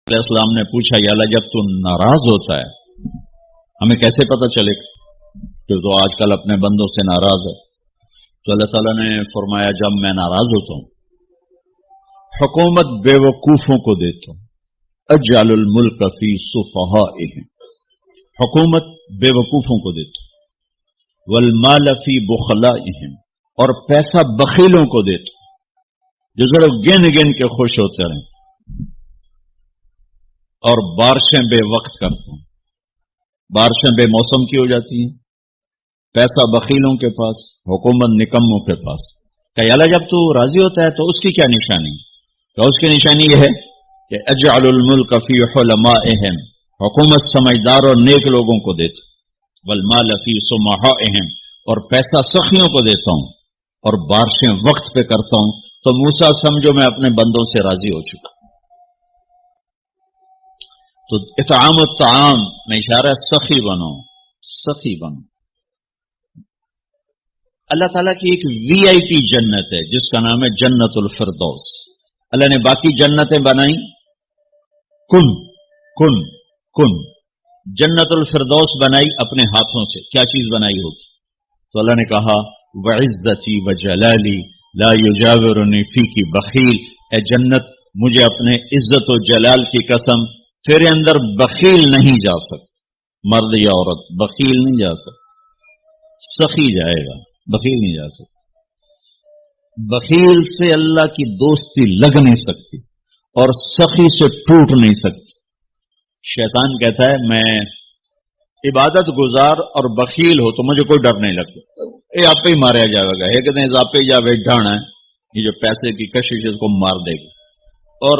علیہ السلام نے پوچھا یا اللہ جب تو ناراض ہوتا ہے ہمیں کیسے پتہ چلے کہ تو آج کل اپنے بندوں سے ناراض ہے؟ تو اللہ تعالیٰ نے فرمایا جب میں ناراض ہوتا ہوں حکومت بے وقوفوں کو دیتا ہوں، اجعل الملک فی صفہائہم، حکومت بے وقوفوں کو دیتا ہوں، والمال فی بخلائہم، اور پیسہ بخیلوں کو دیتا ہوں جو ذرا گن گن کے خوش ہوتے رہیں، اور بارشیں بے وقت کرتا ہوں، بارشیں بے موسم کی ہو جاتی ہیں، پیسہ بخیلوں کے پاس، حکومت نکموں کے پاس۔ کہ اللہ جب تو راضی ہوتا ہے تو اس کی کیا نشانی؟ تو اس کی نشانی یہ ہے کہ اجعل الملک فی حلمائہم، حکومت سمجھدار اور نیک لوگوں کو دیتا، والمال فی سمحائہم، اور پیسہ سخیوں کو دیتا ہوں، اور بارشیں وقت پہ کرتا ہوں۔ تو موسیٰ سمجھو میں اپنے بندوں سے راضی ہو چکا۔ تو اطعام الطعام میں اشارہ سخی بنو، سخی بنو۔ اللہ تعالیٰ کی ایک وی آئی پی جنت ہے جس کا نام ہے جنت الفردوس۔ اللہ نے باقی جنتیں بنائیں کن کن کن، جنت الفردوس بنائی اپنے ہاتھوں سے، کیا چیز بنائی ہوگی؟ تو اللہ نے کہا وعزتی وجلالی لا یجاورنی فیکی بخیل، اے جنت مجھے اپنے عزت و جلال کی قسم تیرے اندر بخیل نہیں جا سکتا، مرد یا عورت بخیل نہیں جا سکتا، سخی جائے گا، بخیل نہیں جا سکتا۔ بخیل سے اللہ کی دوستی لگ نہیں سکتی اور سخی سے ٹوٹ نہیں سکتی۔ شیطان کہتا ہے میں عبادت گزار اور بخیل ہو تو مجھے کوئی ڈر نہیں لگتا، یہ آپ پہ ہی مارا جائے گا، یہ کہتے ہیں آپ پہ جا بیٹھانا ہے، یہ جو پیسے کی کشش اس کو مار دے گی۔ اور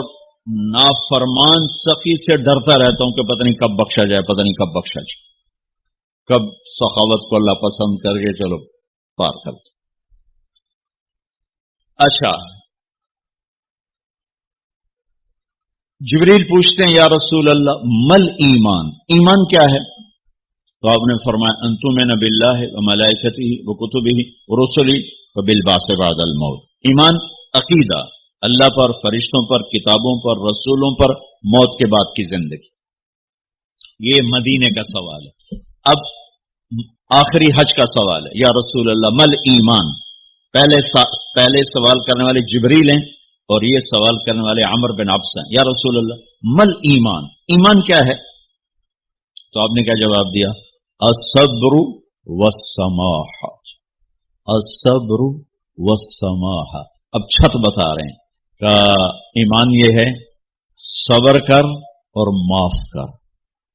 نافرمان سخی سے ڈرتا رہتا ہوں کہ پتہ نہیں کب بخشا جائے، پتہ نہیں کب بخشا جائے، کب سخاوت کو اللہ پسند کر کے چلو پار کر دو۔ اچھا، جبریل پوچھتے ہیں یا رسول اللہ مل ایمان، ایمان کیا ہے؟ تو آپ نے فرمایا ان تؤمن باللہ وملائکتہ وکتبہ ورسلہ وبالبعث بعد الموت۔ ایمان عقیدہ، اللہ پر، فرشتوں پر، کتابوں پر، رسولوں پر، موت کے بعد کی زندگی۔ یہ مدینے کا سوال ہے۔ اب آخری حج کا سوال ہے یا رسول اللہ مل ایمان۔ پہلے سوال کرنے والے جبریل ہیں اور یہ سوال کرنے والے عمر بن عبس ہیں۔ یا رسول اللہ مل ایمان، ایمان کیا ہے؟ تو آپ نے کیا جواب دیا؟ الصبر والسماح، الصبر والسماح۔ اب چھت بتا رہے ہیں کہ ایمان یہ ہے صبر کر اور معاف کر،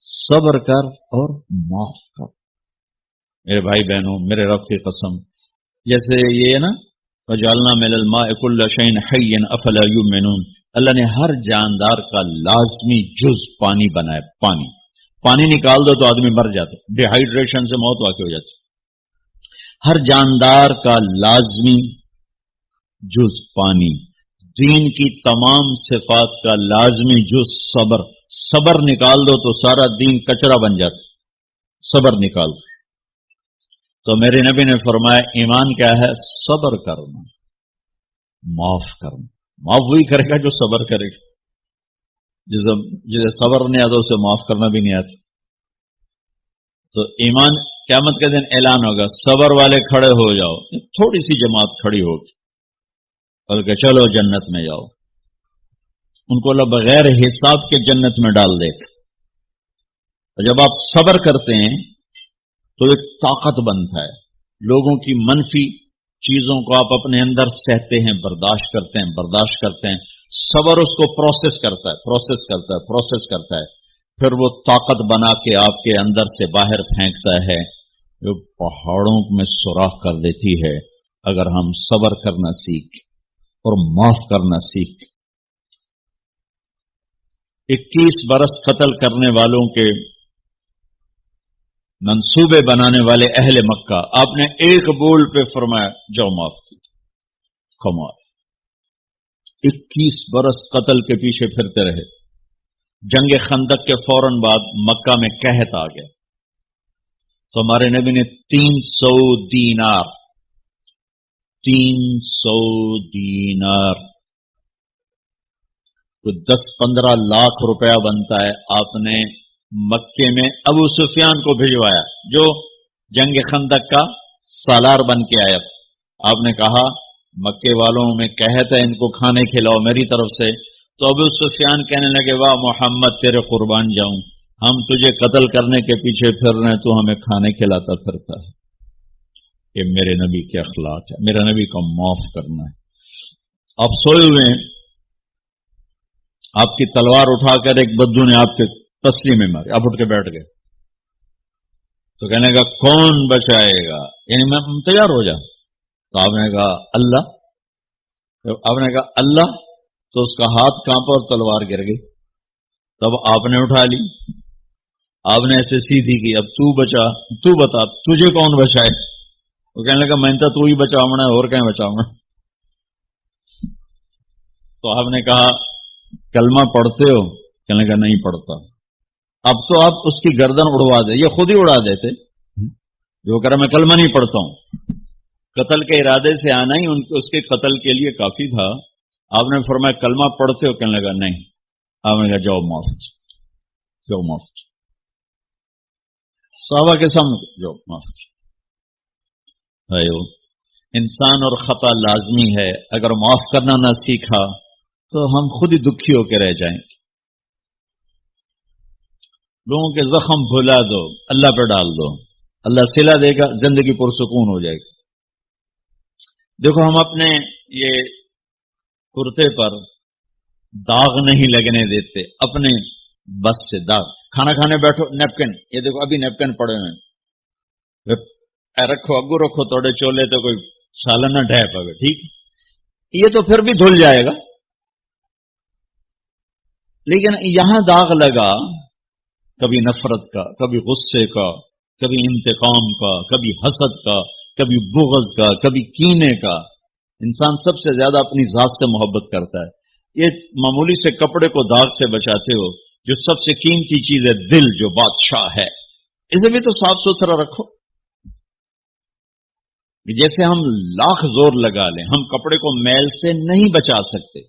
صبر کر اور معاف کر۔ میرے بھائی بہنوں، میرے رب کی قسم، جیسے یہ ہے نا وجعلنا من الماء كل شيء حي افلا يؤمنون، اللہ نے ہر جاندار کا لازمی جز پانی بنایا۔ پانی نکال دو تو آدمی مر جاتا، ڈی ہائیڈریشن سے موت واقع ہو جاتی۔ ہر جاندار کا لازمی جز پانی، دین کی تمام صفات کا لازمی جز صبر، صبر نکال دو تو سارا دین کچرا بن جاتا، صبر نکال دو۔ تو میرے نبی نے فرمایا ایمان کیا ہے؟ صبر کرنا، معاف کرنا۔ معاف وہی کرے گا جو صبر کرے گا، جسے صبر نہیں آتا اسے معاف کرنا بھی نہیں آتا۔ تو ایمان قیامت کے دن اعلان ہوگا صبر والے کھڑے ہو جاؤ، تھوڑی سی جماعت کھڑی ہوگی، بلکہ چلو جنت میں جاؤ۔ ان کو اللہ بغیر حساب کے جنت میں ڈال دے گا۔ اور جب آپ صبر کرتے ہیں تو ایک طاقت بنتا ہے، لوگوں کی منفی چیزوں کو آپ اپنے اندر سہتے ہیں، برداشت کرتے ہیں۔ صبر اس کو پروسیس کرتا ہے، پھر وہ طاقت بنا کے آپ کے اندر سے باہر پھینکتا ہے، جو پہاڑوں میں سوراخ کر دیتی ہے اگر ہم صبر کرنا سیکھ اور معاف کرنا سیکھ۔ 21 برس قتل کرنے والوں کے منصوبے بنانے والے اہل مکہ، آپ نے ایک بول پہ فرمایا جاؤ معاف کی، کمال۔ 21 برس قتل کے پیچھے پھرتے رہے۔ جنگ خندق کے فوراً بعد مکہ میں قحط آ گیا تو ہمارے نبی نے 300 دینار تو 10-15 لاکھ روپیہ بنتا ہے. آپ نے مکے میں ابو سفیان کو بھجوایا جو جنگ خندق کا سالار بن کے آیا. آپ نے کہا مکے والوں میں کہتا ہے ان کو کھانے کھلاؤ میری طرف سے. تو ابو سفیان کہنے لگے واہ محمد تیرے قربان جاؤں، ہم تجھے قتل کرنے کے پیچھے پھر رہے ہیں تو ہمیں کھانے کھلاتا پھرتا ہے. یہ میرے نبی کے اخلاق ہے، میرے نبی کو معاف کرنا ہے. آپ سوئے ہوئے ہیں، آپ کی تلوار اٹھا کر ایک بدو نے آپ کے تسلی میں ماری، آپ اٹھ کے بیٹھ گئے تو کہنے کا کون بچائے گا، یعنی میں تیار ہو جا. تو آپ نے کہا اللہ. آپ نے کہا اللہ، تو اس کا ہاتھ کانپا اور تلوار گر گئی. تب آپ نے اٹھا لی، آپ نے ایسے سیدھی کی، اب تو بچا، تو بتا تجھے کون بچائے. وہ کہنے لگا میں تو ہی بچاؤنا ہے اور کہیں بچاؤنا. تو آپ نے کہا کلمہ پڑھتے ہو؟ کہنے لگا نہیں پڑھتا. اب تو آپ اس کی گردن اڑوا دے، یہ خود ہی اڑا دیتے جو کرا میں کلمہ نہیں پڑھتا ہوں. قتل کے ارادے سے آنا ہی اس کے قتل کے لیے کافی تھا. آپ نے فرمایا کلمہ پڑھتے ہو؟ کہنے لگا نہیں. آپ نے کہا جاؤ معاف، جاؤ معاف. صحابہ کے سامنے جاؤ معاف. انسان اور خطا لازمی ہے، اگر معاف کرنا نہ سیکھا تو ہم خود ہی دکھی ہو کے رہ جائیں. لوگوں کے زخم بھلا دو، اللہ پہ ڈال دو، اللہ صلہ دے گا، زندگی پرسکون ہو جائے گی. دیکھو ہم اپنے یہ کرتے پر داغ نہیں لگنے دیتے، اپنے بس سے داغ. کھانا کھانے بیٹھو نیپکن، یہ دیکھو ابھی نیپکن پڑے ہوئے رکھو، اگو رکھو توڑے چولے تو کوئی سالن نہ ڈھہ پاوے. ٹھیک، یہ تو پھر بھی دھل جائے گا. لیکن یہاں داغ لگا، کبھی نفرت کا، کبھی غصے کا، کبھی انتقام کا، کبھی حسد کا، کبھی بغض کا، کبھی کینے کا. انسان سب سے زیادہ اپنی ذات سے محبت کرتا ہے. یہ معمولی سے کپڑے کو داغ سے بچاتے ہو، جو سب سے قیمتی چیز ہے دل جو بادشاہ ہے، اسے بھی تو صاف ستھرا رکھو. جیسے ہم لاکھ زور لگا لیں، ہم کپڑے کو میل سے نہیں بچا سکتے.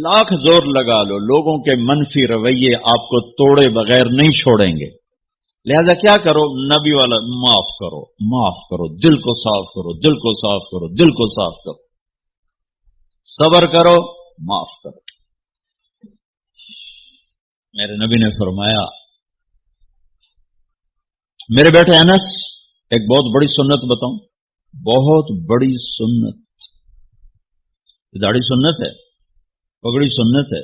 لاکھ زور لگا لو، لوگوں کے منفی رویے آپ کو توڑے بغیر نہیں چھوڑیں گے. لہذا کیا کرو؟ نبی والا معاف کرو، معاف کرو، دل کو صاف کرو، دل کو صاف کرو، دل کو صاف کرو، صبر کرو، معاف کرو. میرے نبی نے فرمایا، میرے بیٹے انس ایک بہت بڑی سنت بتاؤں، بہت بڑی سنت. داڑھی سنت ہے، پگڑی سنت ہے،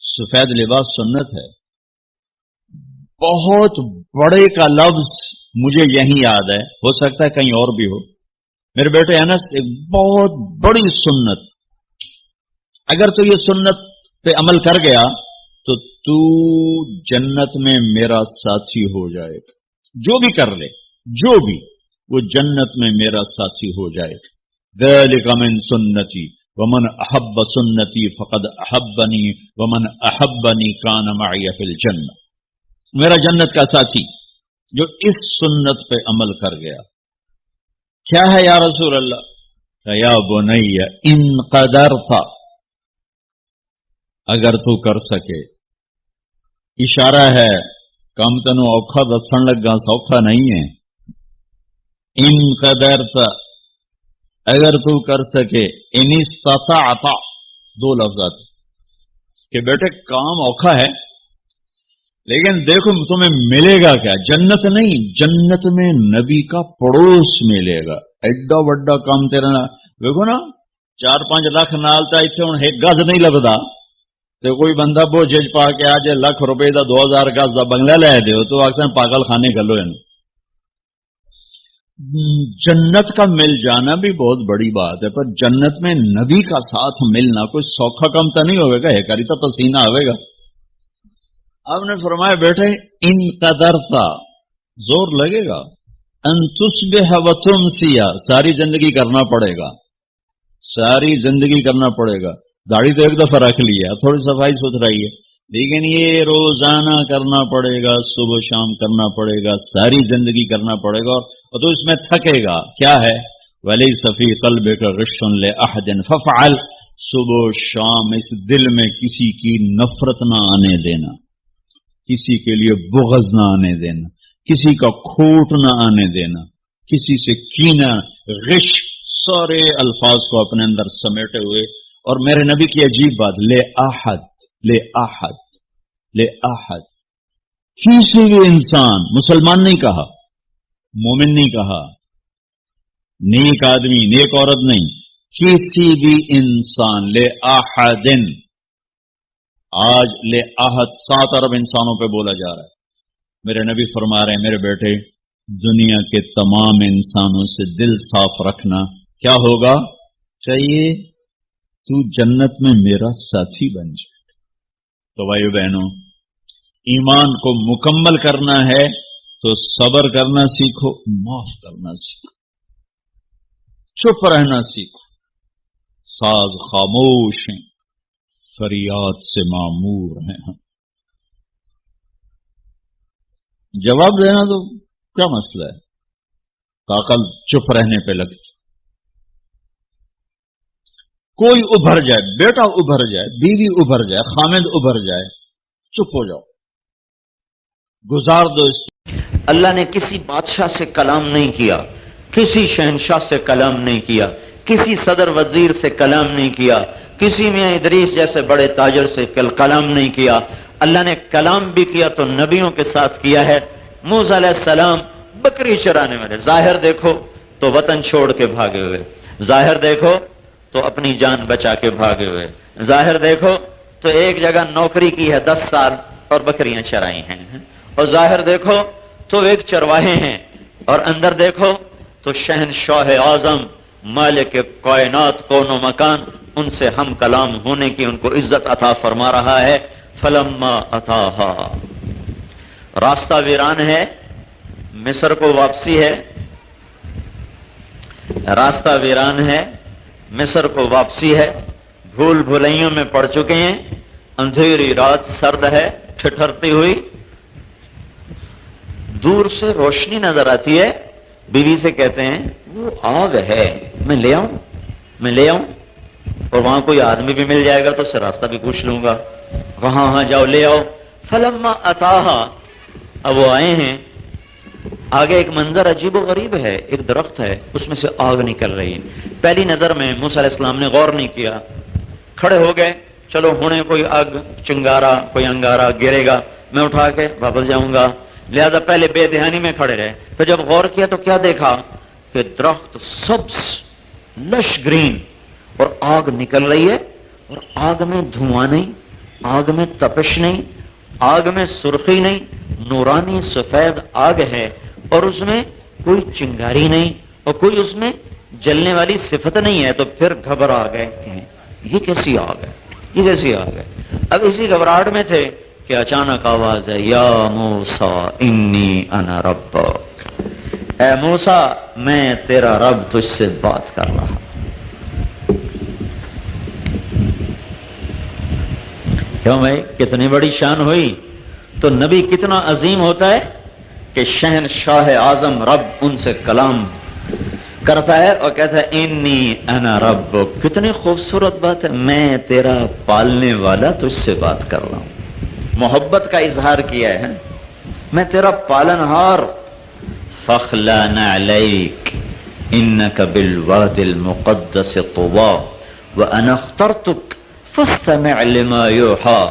سفید لباس سنت ہے. بہت بڑے کا لفظ مجھے یہی یاد ہے، ہو سکتا ہے کہیں اور بھی ہو. میرے بیٹے انس ایک بہت بڑی سنت، اگر تو یہ سنت پہ عمل کر گیا تو جنت میں میرا ساتھی ہو جائے گا. جو بھی کر لے، جو بھی، وہ جنت میں میرا ساتھی ہو جائے گا. ذالک من سنتی ومن احب سنتی فقد احبنی ومن احبنی کان معی فی الجنہ. میرا جنت کا ساتھی جو اس سنت پہ عمل کر گیا. کیا ہے یا رسول اللہ؟ یا بنی ان قدرت، اگر تو کر سکے. اشارہ ہے کم تنو اوکھا دسن لگا سوکھا نہیں ہے. ان قدرت، اگر تو کر سکے. ان استطعت، دو لفظات کہ بیٹے کام اوکھا ہے لیکن دیکھو تمہیں ملے گا کیا؟ جنت نہیں، جنت میں نبی کا پڑوس ملے گا. ایڈا وڈا کام تیرا دیکھو نا، 4-5 لاکھ نالتا اتنے ہوں ایک گز نہیں لگتا تو کوئی بندہ بوجھ پا کے آ جائے ₹1,00,000 کا 2,000 گز کا بنگلہ لے دو تو اکثر پاگل خانے گلو ہے. جنت کا مل جانا بھی بہت بڑی بات ہے، پر جنت میں نبی کا ساتھ ملنا کوئی سوکھا کم تو نہیں ہوئے گا، ہے کری تو پسینہ آئے گا. آپ نے فرمایا بیٹھے ان قدرتا، زور لگے گا. ان تصبح وتمسی، ساری زندگی کرنا پڑے گا، ساری زندگی کرنا پڑے گا. داڑھی تو ایک دفعہ رکھ لی ہے، تھوڑی صفائی ستھرائی ہے، لیکن یہ روزانہ کرنا پڑے گا، صبح شام کرنا پڑے گا، ساری زندگی کرنا پڑے گا. اور تو اس میں تھکے گا. کیا ہے؟ وَلَيْسَ فِي قَلْبِكَ غِشٌّ لِأَحَدٍ فَافْعَلْ، صبح و شام اس دل میں کسی کی نفرت نہ آنے دینا، کسی کے لیے بغض نہ آنے دینا، کسی کا کھوٹ نہ آنے دینا، کسی سے کینہ، غش، سارے الفاظ کو اپنے اندر سمیٹے ہوئے. اور میرے نبی کی عجیب بات، لے احد، لے احد، لے احد، کسی بھی انسان، مسلمان نہیں کہا، مومن نہیں کہا، نیک آدمی، نیک عورت نہیں، کسی بھی انسان، لے احدن. آج لے احد 7 ارب انسانوں پہ بولا جا رہا ہے. میرے نبی فرما رہے ہیں میرے بیٹے، دنیا کے تمام انسانوں سے دل صاف رکھنا. کیا ہوگا؟ چاہیے تو جنت میں میرا ساتھی بن جائے. تو بھائیو بہنوں، ایمان کو مکمل کرنا ہے تو صبر کرنا سیکھو، معاف کرنا سیکھو، چپ رہنا سیکھو. ساز خاموش ہیں، فریاد سے معمور ہیں. جواب دینا تو کیا مسئلہ ہے، عقل چپ رہنے پہ لگتی. کوئی ابھر جائے، بیٹا ابھر جائے، بیوی ابھر جائے، خامد ابھر جائے، چپ ہو جاؤ، گزار دو اس. اللہ نے کسی بادشاہ سے کلام نہیں کیا، کسی شہنشاہ سے کلام نہیں کیا، کسی صدر وزیر سے کلام نہیں کیا، کسی میاں ادریس جیسے بڑے تاجر سے کلام نہیں کیا. اللہ نے کلام بھی کیا تو نبیوں کے ساتھ کیا ہے. موسیٰ علیہ السلام بکری چرانے والے، ظاہر دیکھو تو وطن چھوڑ کے بھاگے ہوئے، ظاہر دیکھو تو اپنی جان بچا کے بھاگے ہوئے، ظاہر دیکھو تو ایک جگہ نوکری کی ہے 10 سال اور بکریاں چرائی ہیں، اور ظاہر دیکھو تو ایک چرواہے ہیں، اور اندر دیکھو تو شہنشاہ اعظم مالک کائنات کون و مکان ان سے ہم کلام ہونے کی ان کو عزت عطا فرما رہا ہے. فلما اتاہا، راستہ ویران ہے، مصر کو واپسی ہے، راستہ ویران ہے، مصر کو واپسی ہے، بھول بھلائیوں میں پڑ چکے ہیں، اندھیری رات سرد ہے ٹھٹھرتی ہوئی، دور سے روشنی نظر آتی ہے. بیوی سے کہتے ہیں وہ آگ ہے، میں لے آؤں، میں لے آؤں، اور وہاں کوئی آدمی بھی مل جائے گا تو اس سے راستہ بھی پوچھ لوں گا. وہاں ہاں جاؤ لے آؤ. فلما اتاہا، اب وہ آئے ہیں، آگے ایک منظر عجیب و غریب ہے، ایک درخت ہے اس میں سے آگ نکل رہی ہے. پہلی نظر میں موسیٰ علیہ السلام نے غور نہیں کیا، کھڑے ہو گئے، چلو ہونے کوئی آگ چنگارا کوئی انگارا گرے گا میں اٹھا کے واپس جاؤں گا، لہذا پہلے بے دھیانی میں کھڑے رہے. پھر جب غور کیا تو کیا دیکھا کہ درخت سبز لش گرین اور آگ نکل رہی ہے، اور آگ میں دھواں نہیں، آگ میں تپش نہیں، آگ میں سرخی نہیں، نورانی سفید آگ ہے، اور اس میں کوئی چنگاری نہیں اور کوئی اس میں جلنے والی صفت نہیں ہے. تو پھر گھبرا گئے کہ یہ کیسی آگ ہے، یہ کیسی آگ ہے. اب اسی گھبراہٹ میں تھے کہ اچانک آواز ہے، یا موسیٰ انی انا ربک، اے موسیٰ میں تیرا رب تجھ سے بات کر رہا. کیوں بھائی، کتنی بڑی شان ہوئی. تو نبی کتنا عظیم ہوتا ہے کہ شہنشاہ اعظم رب ان سے کلام کرتا ہے اور کہتا ہے انی انا ربک. کتنی خوبصورت بات ہے، میں تیرا پالنے والا تجھ سے بات کر رہا ہوں. محبت کا اظہار کیا ہے، میں تیرا پالن ہار. فخلع نعلیک انک بالواد المقدس طوی وانا اخترتک فاستمع لما یوحی.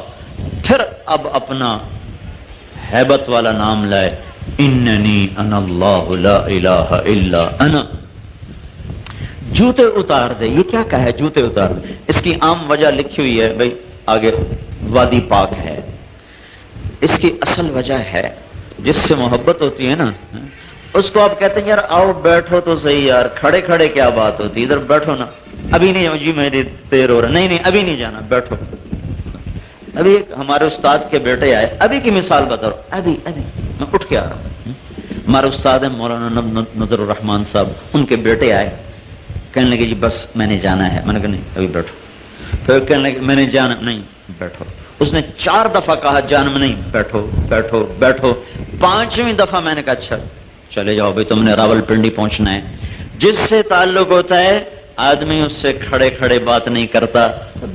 پھر اب اپنا ہیبت والا نام لائے، اننی انا اللہ لا الہ الا انا. جوتے اتار دے. یہ کیا کہا ہے جوتے اتار دے؟ اس کی عام وجہ لکھی ہوئی ہے بھائی آگے، وادی پاک ہے. اس کی اصل وجہ ہے جس سے محبت ہوتی ہے نا، اس کو آپ کہتے ہیں یار آؤ بیٹھو تو صحیح یار، کھڑے کھڑے کیا بات ہوتی، ادھر بیٹھو نا. ابھی نہیں جی میری دیر ہو رہا، نہیں نہیں ابھی نہیں جانا، بیٹھو. ابھی ایک ہمارے استاد کے بیٹے آئے، ابھی کی مثال بتا رہا ہوں، ابھی میں اٹھ کے آ رہا ہوں. ہمارے استاد ہیں مولانا نظر الرحمان صاحب، ان کے بیٹے آئے، کہنے لگے جی بس میں نے جانا ہے. میں نے کہا نہیں ابھی بیٹھو. پھر کہنے لگے میں نے جانا نہیں، بیٹھو. اس نے 4 دفعہ کہا جان میں نہیں، بیٹھو بیٹھو بیٹھو. 5ویں دفعہ میں نے کہا اچھا چلے جاؤ بھائی، تم نے راول پنڈی پہنچنا ہے. جس سے تعلق ہوتا ہے آدمی اس سے کھڑے کھڑے بات نہیں کرتا،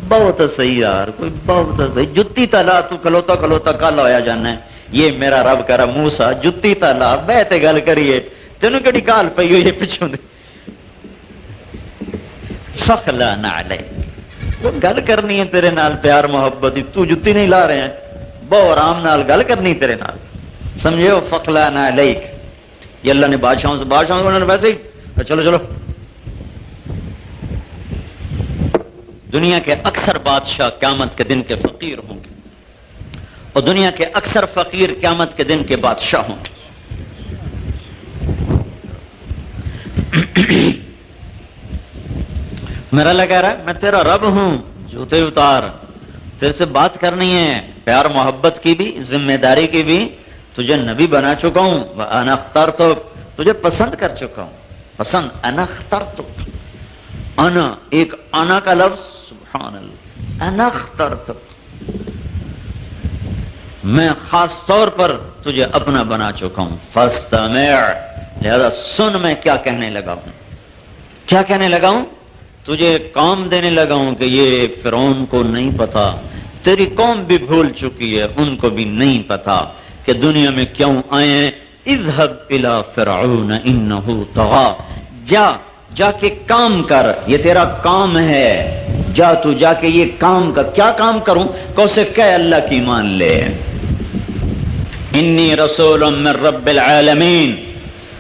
بہت صحیح یار، کوئی بہت صحیح، جتی تلا تو کھلوتا کھلوتا کل ہویا جانا ہے، یہ میرا رب کرا موسا جتی تلا بہتے گل کریے تینوں کہڑی کال پئی ہوئی ہے پچھوں دی فخلا نعلیک، وہ گل کرنی ہے تیرے نال پیار محبت دی، تو جتی نہیں لا رہے ہیں، بہت آرام نال گل کرنی تیرے نال، سمجھے ہو؟ فخلا نعلیک، یہ اللہ نے بادشاہوں سے انہوں نے ویسے ہی چلو چلو۔ دنیا کے اکثر بادشاہ قیامت کے دن کے فقیر ہوں گے اور دنیا کے اکثر فقیر قیامت کے دن کے بادشاہ ہوں گے۔ میرا اللہ کہہ رہا ہے میں تیرا رب ہوں، جوتے اتار، تیرے سے بات کرنی ہے، پیار محبت کی بھی، ذمہ داری کی بھی، تجھے نبی بنا چکا ہوں، انا اخترتک، تجھے پسند کر چکا ہوں، پسند، انا اخترتک، انا ایک انا کا لفظ، سبحان اللہ، انا اخترتک، میں خاص طور پر تجھے اپنا بنا چکا ہوں، فاستمع، لہذا سن میں کیا کہنے لگا ہوں، کیا کہنے لگا ہوں، تجھے کام دینے لگا ہوں کہ یہ فرعون کو نہیں پتا، تیری قوم بھی بھول چکی ہے، ان کو بھی نہیں پتا کہ دنیا میں کیوں آئے ہیں، اذهب الى فرعون انه طغى، جا کے کام کر، یہ تیرا کام ہے، جا تو جا کے یہ کام کر، کیا کام کروں، کہ اسے کہے اللہ کی مان لے، انی رسول من رب العالمین،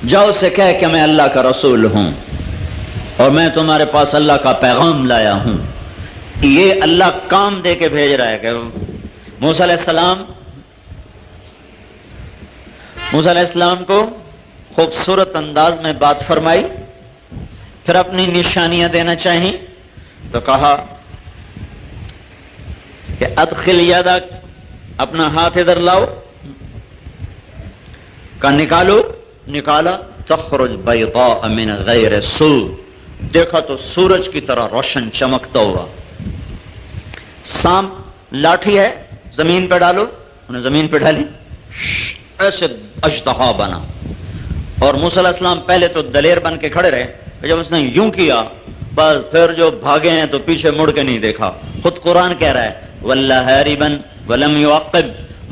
جا اسے کہے کہ میں اللہ کا رسول ہوں اور میں تمہارے پاس اللہ کا پیغام لایا ہوں، یہ اللہ کام دے کے بھیج رہا ہے کہ موسیٰ علیہ السلام کو خوبصورت انداز میں بات فرمائی، پھر اپنی نشانیاں دینا چاہیں تو کہا کہ ادخل یدک، اپنا ہاتھ ادھر لاؤ، کہ نکالو، نکالا، تخرج بیضاء من غیر سوء، دیکھا تو سورج کی طرح روشن چمکتا ہوا، سانپ لاٹھی ہے، زمین پہ ڈالو، انہیں زمین پہ ڈالی، ایسے اژدہا بنا، اور موسیٰ علیہ السلام پہلے تو دلیر بن کے کھڑے رہے، جب اس نے یوں کیا بس پھر جو بھاگے ہیں تو پیچھے مڑ کے نہیں دیکھا، خود قرآن کہہ رہا ہے وَلَّا هَارِبًا وَلَمْ يُعَقِّبْ،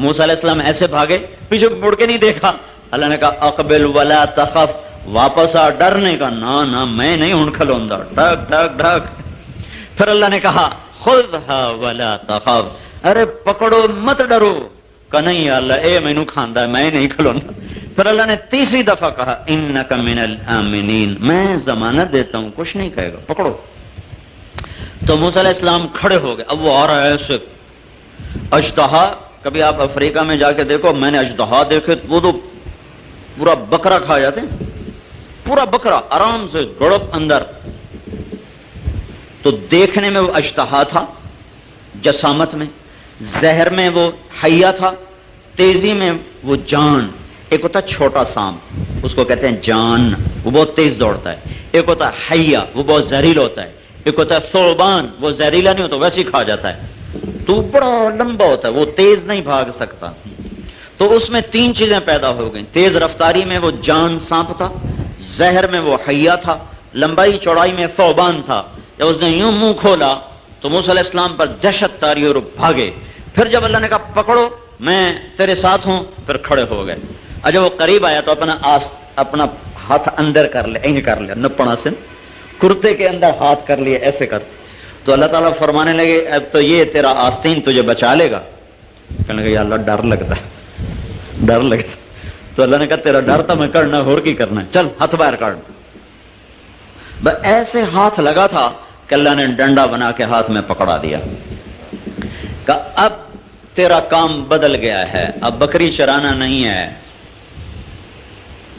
موسیٰ علیہ السلام ایسے بھاگے پیچھے مڑ کے نہیں دیکھا، اللہ نے کہا اقبل ولا تخف، واپس آ، ڈرنے کا، نہ میں نہیں ہوں کھلوندا، ڈھک ڈھک ڈھک، پھر اللہ نے کہا خذها ولا تخف، ارے پکڑو مت ڈرو، کہ نہیں یا اللہ اے مینوں کھاندا ہے، میں نہیں کھلوندا، پھر اللہ نے تیسری دفعہ کہا انک من الامنین، میں ضمانت دیتا ہوں کچھ نہیں کہے گا، پکڑو، تو موسیٰ علیہ السلام کھڑے ہو گئے، اب وہ آ رہا ہے ایسے اژدہا، کبھی آپ افریقہ میں جا کے دیکھو، میں نے اژدہا دیکھے وہ تو پورا بکرا کھا جاتے ہیں، پورا بکرا آرام سے گڑپ اندر، تو دیکھنے میں وہ اژدہا تھا، جسامت میں، زہر میں وہ حیہ تھا، تیزی میں وہ جان، ایک ہوتا ہے چھوٹا سانپ اس کو کہتے ہیں جان، وہ بہت تیز دوڑتا ہے، ایک ہوتا ہے حیہ وہ بہت زہریلا ہوتا ہے، ایک ہوتا ہے ثعبان وہ زہریلا نہیں ہوتا ویسے ہی کھا جاتا ہے، تو بڑا لمبا ہوتا ہے، وہ تیز نہیں بھاگ سکتا، تو اس میں تین چیزیں پیدا ہو گئیں، تیز رفتاری میں وہ جان سانپ تھا، زہر میں وہ حیہ تھا، لمبائی چوڑائی میں ثعبان تھا، جب اس نے یوں منہ کھولا تو موسیٰ علیہ السلام پر دہشت تاری اور بھاگے، پھر جب اللہ نے کہا پکڑو میں تیرے ساتھ ہوں، پھر کھڑے ہو گئے، جب وہ قریب آیا تو اپنا ہاتھ اندر کر لیا، اینج کر لیا، نپنا سے کرتے کے اندر ہاتھ کر لیا، ایسے کر، تو اللہ تعالیٰ فرمانے لگے اب تو یہ تیرا آستین تجھے بچا لے گا، کہنے لگے یا اللہ ڈر لگتا ہے، ڈر لگتا، تو اللہ نے کہا تیرا ڈر تھا میں کرنا، اور کی کرنا ہے، چل ہاتھ باہر کر، بس ایسے ہاتھ لگا تھا کہ اللہ نے ڈنڈا بنا کے ہاتھ میں پکڑا دیا، کہ اب تیرا کام بدل گیا ہے، اب بکری چرانا نہیں ہے،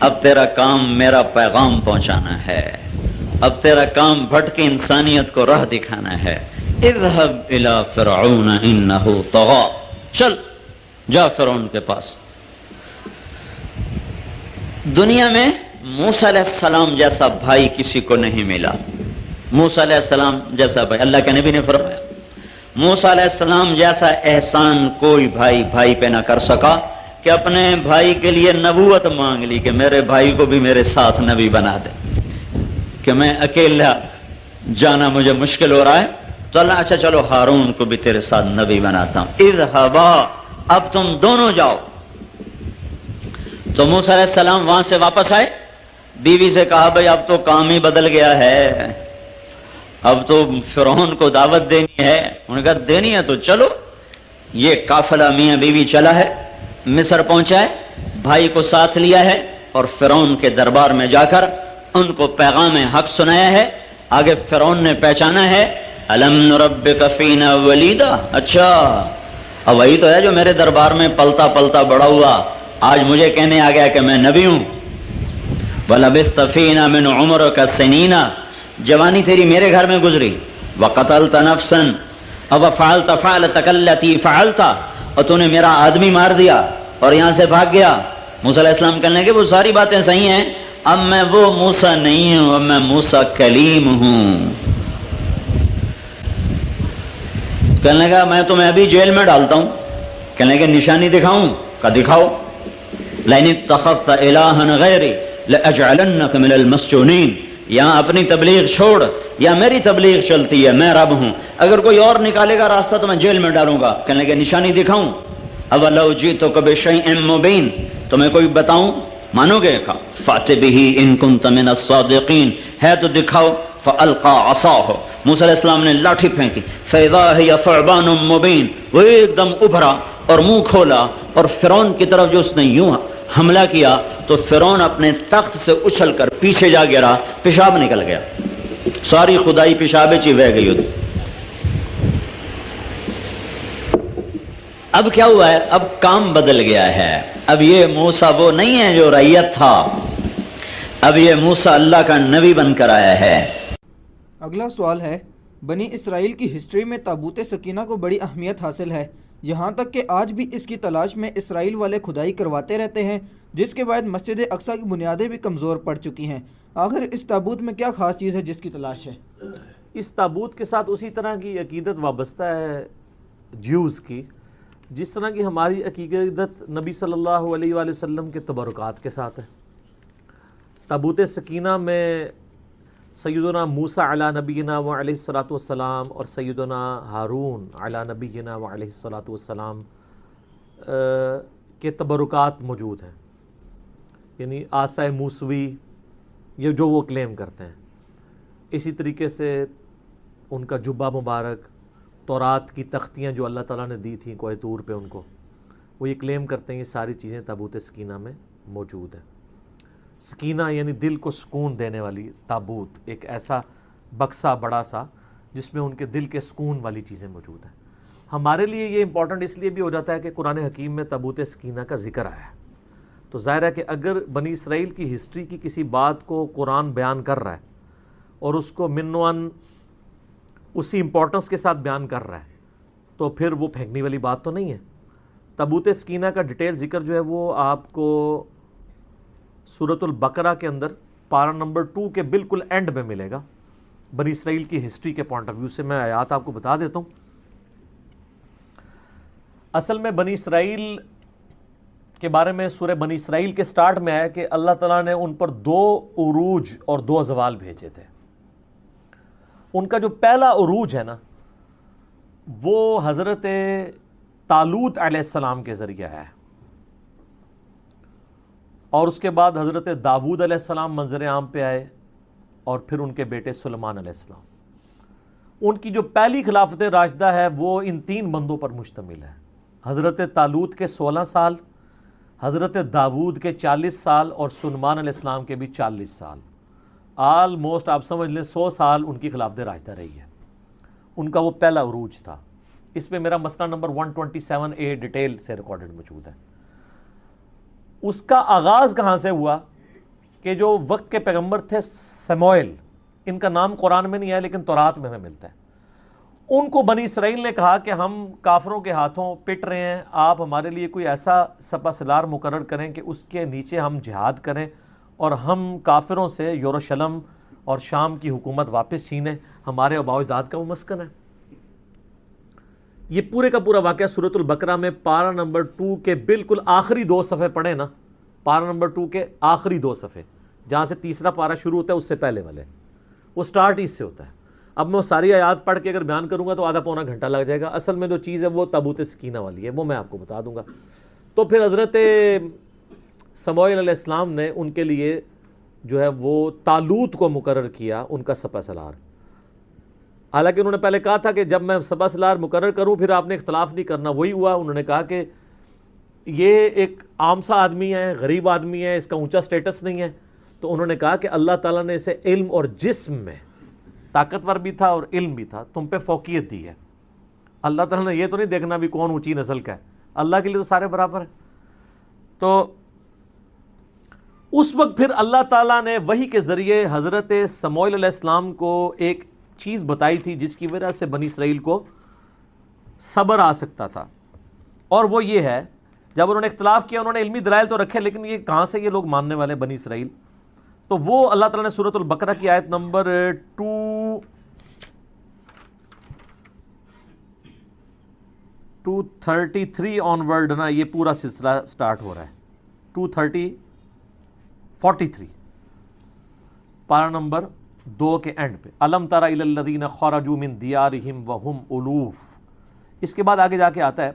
اب تیرا کام میرا پیغام پہنچانا ہے، اب تیرا کام بھٹکی انسانیت کو راہ دکھانا ہے، اذهب الى فرعون انه طغى، چل جا فرعون کے پاس۔ دنیا میں موسیٰ علیہ السلام جیسا بھائی کسی کو نہیں ملا، موسیٰ علیہ السلام جیسا بھائی، اللہ کے نبی نے فرمایا موسیٰ علیہ السلام جیسا احسان کوئی بھائی پہ نہ کر سکا کہ اپنے بھائی کے لیے نبوت مانگ لی کہ میرے بھائی کو بھی میرے ساتھ نبی بنا دے، کہ میں اکیلا جانا مجھے مشکل ہو رہا ہے، تو اللہ اچھا چلو ہارون کو بھی تیرے ساتھ نبی بناتا ہوں، اذهبا، اب تم دونوں جاؤ۔ تو موسیٰ علیہ السلام وہاں سے واپس آئے، بیوی سے کہا بھئی اب تو کام ہی بدل گیا ہے، اب تو فرعون کو دعوت دینی ہے۔ انہوں نے کہا دینی ہے تو چلو۔ یہ قافلہ میاں بیوی چلا ہے، مصر پہنچا ہے، بھائی کو ساتھ لیا ہے، اور فرعون کے دربار میں جا کر ان کو پیغام حق سنایا ہے۔ آگے فرعون نے پہچانا ہے، الم نربک فینا ولیدا، اچھا اب وہی تو ہے جو میرے دربار میں پلتا پلتا بڑا ہوا، آج مجھے کہنے آ گیا کہ میں نبی ہوں۔ وَلَبِثْتَ فِينَا مِنْ عُمُرِكَ سِنِينَ، جوانی تیری میرے گھر میں گزری، وَقَتَلْتَ نَفْسًا وَفَعَلْتَ فَعْلَتَكَ الَّتِي فَعَلْتَ، اور تو نے میرا آدمی مار دیا اور یہاں سے بھاگ گیا۔ موسیٰ علیہ السلام کہنے لگے وہ ساری باتیں صحیح ہیں، اب میں وہ موسیٰ نہیں ہوں، اب میں موسیٰ کلیم ہوں۔ کہنے لگا میں تمہیں ابھی جیل میں ڈالتا ہوں۔ کہنے لگے نشانی دکھاؤں؟ کہا دکھاؤ۔ لَئِنِ اتَّخَذْتَ إِلَٰهًا غَيْرِي لَأَجْعَلَنَّكَ مِنَ الْمَسْجُونِينَ، یہاں اپنی تبلیغ چھوڑ، یا میری تبلیغ چلتی ہے، میں رب ہوں، اگر کوئی اور نکالے گا راستہ تو میں جیل میں ڈالوں گا۔ کہنے لگے نشانی دکھاؤں؟ اَوَلَوْ جِئْتُكَ بِشَيْءٍ مُّبِينٍ، تمہیں کوئی بتاؤں مانو گے؟ کہا فَأْتِ بِهِ إِن كُنتَ مِنَ الصَّادِقِينَ، ہے تو دکھاؤ۔ فَأَلْقَىٰ عَصَاهُ، موسیٰ علیہ السلام نے لاٹھی پھینکی، فَإِذَا هِيَ ثُعْبَانٌ مُّبِينٌ، وہ ایک دم ابھرا اور منہ کھولا، اور فرعون کی طرف جو اس نے یوں حملہ کیا تو فرعون اپنے تخت سے اچھل کر پیچھے جا گرا، پیشاب نکل گیا، ساری خدائی پیشاب چی بہ گئی۔ اب کیا ہوا ہے؟ اب کام بدل گیا ہے، اب یہ موسیٰ وہ نہیں ہے جو رعیت تھا، اب یہ موسیٰ اللہ کا نبی بن کر آیا ہے۔ اگلا سوال ہے، بنی اسرائیل کی ہسٹری میں تابوت سکینہ کو بڑی اہمیت حاصل ہے، یہاں تک کہ آج بھی اس کی تلاش میں اسرائیل والے کھدائی کرواتے رہتے ہیں، جس کے بعد مسجد اقصیٰ کی بنیادیں بھی کمزور پڑ چکی ہیں۔ آخر اس تابوت میں کیا خاص چیز ہے جس کی تلاش ہے؟ اس تابوت کے ساتھ اسی طرح کی عقیدت وابستہ ہے جیوز کی، جس طرح کی ہماری عقیدت نبی صلی اللہ علیہ وآلہ وسلم کے تبرکات کے ساتھ ہے۔ تابوت سکینہ میں سیدنا موسیٰ علی نبینا و علیہ الصلاۃ والسلام اور سیدنا ہارون علی نبینا و علیہ الصلاۃ والسلام کے تبرکات موجود ہیں، یعنی عصا موسوی، یہ جو وہ کلیم کرتے ہیں۔ اسی طریقے سے ان کا جبہ مبارک، تورات کی تختیاں جو اللہ تعالیٰ نے دی تھیں کوہ طور پہ ان کو، وہ یہ کلیم کرتے ہیں، یہ ساری چیزیں تابوت سکینہ میں موجود ہیں۔ سکینہ یعنی دل کو سکون دینے والی تابوت، ایک ایسا بکسا بڑا سا جس میں ان کے دل کے سکون والی چیزیں موجود ہیں۔ ہمارے لیے یہ امپورٹنٹ اس لیے بھی ہو جاتا ہے کہ قرآن حکیم میں تابوت سکینہ کا ذکر آیا ہے، تو ظاہر ہے کہ اگر بنی اسرائیل کی ہسٹری کی کسی بات کو قرآن بیان کر رہا ہے اور اس کو منوان اسی امپورٹنس کے ساتھ بیان کر رہا ہے، تو پھر وہ پھینکنے والی بات تو نہیں ہے۔ تابوت سکینہ کا ڈیٹیل ذکر جو ہے وہ آپ کو سورۃ البقرہ کے اندر پارہ نمبر 2 کے بالکل اینڈ میں ملے گا۔ بنی اسرائیل کی ہسٹری کے پوائنٹ آف ویو سے میں آیات آپ کو بتا دیتا ہوں۔ اصل میں بنی اسرائیل کے بارے میں سورہ بنی اسرائیل کے سٹارٹ میں ہے کہ اللہ تعالیٰ نے ان پر 2 عروج اور 2 زوال بھیجے تھے۔ ان کا جو پہلا عروج ہے نا، وہ حضرت طالوت علیہ السلام کے ذریعہ ہے، اور اس کے بعد حضرت داؤد علیہ السلام منظر عام پہ آئے، اور پھر ان کے بیٹے سلیمان علیہ السلام۔ ان کی جو پہلی خلافت راشدہ ہے وہ ان 3 بندوں پر مشتمل ہے، حضرت طالوت کے 16 سال، حضرت داؤد کے 40 سال، اور سلیمان علیہ السلام کے بھی 40 سال۔ آلموسٹ آپ سمجھ لیں 100 سال ان کی خلافت راشدہ رہی ہے۔ ان کا وہ پہلا عروج تھا۔ اس میں میرا مسئلہ نمبر 127A ڈیٹیل سے ریکارڈڈ موجود ہے۔ اس کا آغاز کہاں سے ہوا کہ جو وقت کے پیغمبر تھے سموئیل، ان کا نام قرآن میں نہیں ہے لیکن تورات میں ہمیں ملتا ہے، ان کو بنی اسرائیل نے کہا کہ ہم کافروں کے ہاتھوں پٹ رہے ہیں، آپ ہمارے لیے کوئی ایسا سپہ سالار مقرر کریں کہ اس کے نیچے ہم جہاد کریں اور ہم کافروں سے یروشلم اور شام کی حکومت واپس چھینیں، ہمارے آباء و اجداد کا وہ مسکن ہے۔ یہ پورے کا پورا واقعہ سورۃ البقرہ میں پارہ نمبر 2 کے بالکل آخری 2 صفحے پڑھیں نا، پارہ نمبر 2 کے آخری 2 صفحے، جہاں سے تیسرا پارہ شروع ہوتا ہے اس سے پہلے والے، وہ سٹارٹ اس سے ہوتا ہے۔ اب میں وہ ساری آیات پڑھ کے اگر بیان کروں گا تو آدھا پونا گھنٹہ لگ جائے گا. اصل میں جو چیز ہے وہ تابوت سکینہ والی ہے, وہ میں آپ کو بتا دوں گا. تو پھر حضرت سموئیل علیہ السلام نے ان کے لیے جو ہے وہ طالوت کو مقرر کیا ان کا سپہ سالار. حالانکہ انہوں نے پہلے کہا تھا کہ جب میں سپہ سالار مقرر کروں پھر آپ نے اختلاف نہیں کرنا. وہی ہوا, انہوں نے کہا کہ یہ ایک عام سا آدمی ہے, غریب آدمی ہے, اس کا اونچا سٹیٹس نہیں ہے. تو انہوں نے کہا کہ اللہ تعالیٰ نے اسے علم اور جسم میں طاقتور بھی تھا اور علم بھی تھا, تم پہ فوقیت دی ہے. اللہ تعالیٰ نے یہ تو نہیں دیکھنا بھی کون اونچی نسل کا ہے, اللہ کے لیے تو سارے برابر ہیں. تو اس وقت پھر اللہ تعالیٰ نے وحی کے ذریعے حضرت سموئیل علیہ السلام کو ایک چیز بتائی تھی جس کی وجہ سے بنی اسرائیل کو صبر آ سکتا تھا, اور وہ یہ ہے جب انہوں نے اختلاف کیا انہوں نے علمی دلائل تو رکھے, لیکن یہ کہاں سے یہ لوگ ماننے والے بنی اسرائیل. تو وہ اللہ تعالیٰ نے سورۃ البقرہ کی آیت نمبر 233 آن ورڈ نا, یہ پورا سلسلہ سٹارٹ ہو رہا ہے. 43 پارہ نمبر 2 کے اینڈ پہ, الم تر الی الذین خرجوا من دیارہم وہم الوف. اس کے بعد آگے جا کے آتا ہے